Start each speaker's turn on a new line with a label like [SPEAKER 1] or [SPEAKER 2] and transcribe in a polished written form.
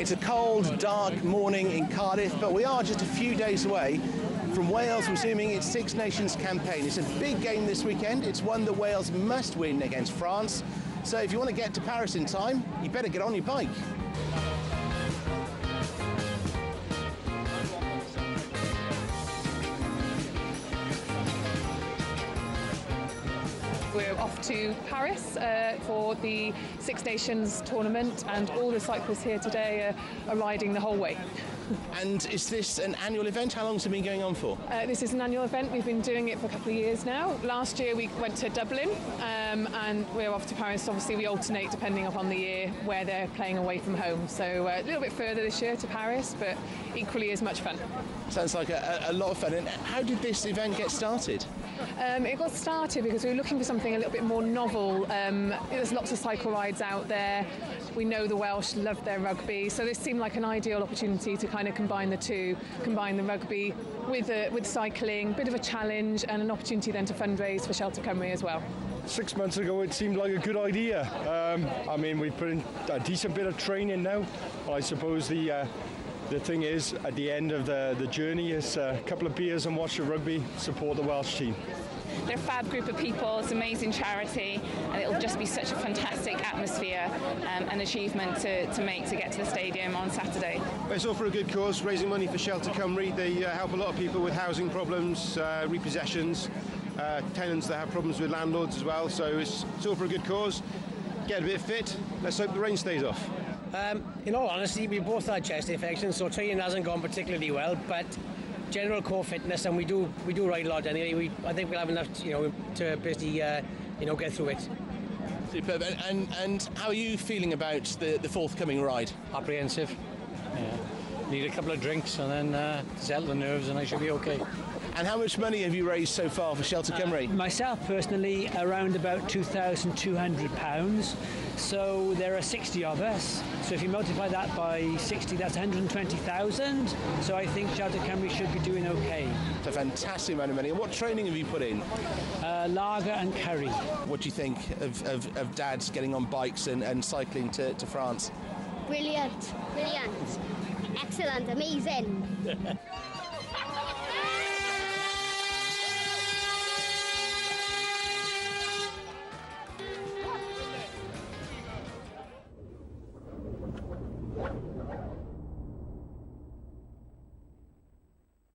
[SPEAKER 1] It's a cold, dark morning in Cardiff, but we are just a few days away from Wales resuming its Six Nations campaign. It's a big game this weekend. It's one that Wales must win against France. So if you want to get to Paris in time, you better get on your bike.
[SPEAKER 2] We're off to Paris for the Six Nations tournament, and all the cyclists here today are riding the whole way.
[SPEAKER 1] And is this an annual event? How long has it been going on for?
[SPEAKER 2] This is an annual event. We've been doing it for a couple of years now. Last year we went to Dublin and we're off to Paris. Obviously we alternate depending upon the year where they're playing away from home. So a little bit further this year to Paris, but equally as much fun.
[SPEAKER 1] Sounds like a lot of fun. And how did this event get started?
[SPEAKER 2] It got started because we were looking for something a little bit more novel. There's lots of cycle rides out there. We know the Welsh love their rugby, so this seemed like an ideal opportunity to kind of combine the two, combine the rugby with cycling, bit of a challenge, and an opportunity then to fundraise for Shelter Cymru as well.
[SPEAKER 3] 6 months ago it seemed like a good idea. I mean, we've put in a decent bit of training now. I suppose the thing is, at the end of the journey, is a couple of beers and watch the rugby, support the Welsh team.
[SPEAKER 4] They're a fab group of people, it's amazing charity, and it'll just be such a fantastic atmosphere and achievement to make to get to the stadium on Saturday.
[SPEAKER 5] It's all for a good cause, raising money for Shelter Cymru. They help a lot of people with housing problems, repossessions, tenants that have problems with landlords as well, so it's all for a good cause. Get a bit fit, let's hope the rain stays off.
[SPEAKER 6] In all honesty, we both had chest infections, so training hasn't gone particularly well, but general core fitness, and we do ride a lot anyway. I think we'll have enough, to basically, get through it.
[SPEAKER 1] Superb. And how are you feeling about the forthcoming ride?
[SPEAKER 7] Apprehensive. Yeah. Need a couple of drinks and then settle the nerves, and I should be okay.
[SPEAKER 1] And how much money have you raised so far for Shelter Cymru?
[SPEAKER 8] Myself personally, around about £2,200. So there are 60 of us. So if you multiply that by 60, that's 120,000. So I think Shelter Cymru should be doing okay.
[SPEAKER 1] It's a fantastic amount of money. And what training have you put in?
[SPEAKER 8] Lager and curry.
[SPEAKER 1] What do you think of dads getting on bikes and cycling to France?
[SPEAKER 9] Brilliant. Excellent. Amazing.